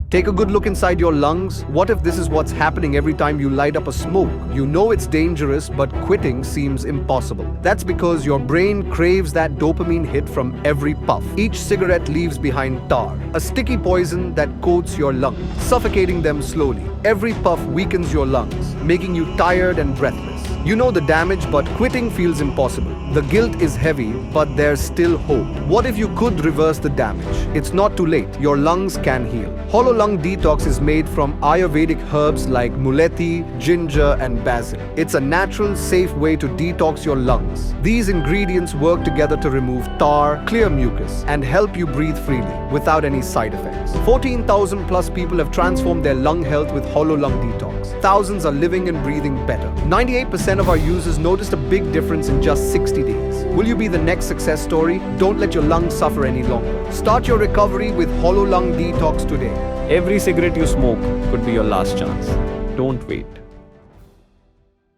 Take a good look inside your lungs. What if this is what's happening every time you light up a smoke? You know it's dangerous, but quitting seems impossible. That's because your brain craves that dopamine hit from every puff. Each cigarette leaves behind tar, a sticky poison that coats your lungs, suffocating them slowly. Every puff weakens your lungs, making you tired and breathless. You know the damage, but quitting feels impossible. The guilt is heavy, but there's still hope. What if you could reverse the damage? It's not too late. Your lungs can heal. Holo Lung Detox is made from Ayurvedic herbs like Mulethi, ginger, and Basil. It's a natural, safe way to detox your lungs. These ingredients work together to remove tar, clear mucus, and help you breathe freely without any side effects. 14,000 plus people have transformed their lung health with Holo Lung Detox. Thousands are living and breathing better. 98% of our users noticed a big difference in just 60 days. Will you be the next success story? Don't let your lungs suffer any longer. Start your recovery with Holo Lung Detox today. Every cigarette you smoke could be your last chance. Don't wait.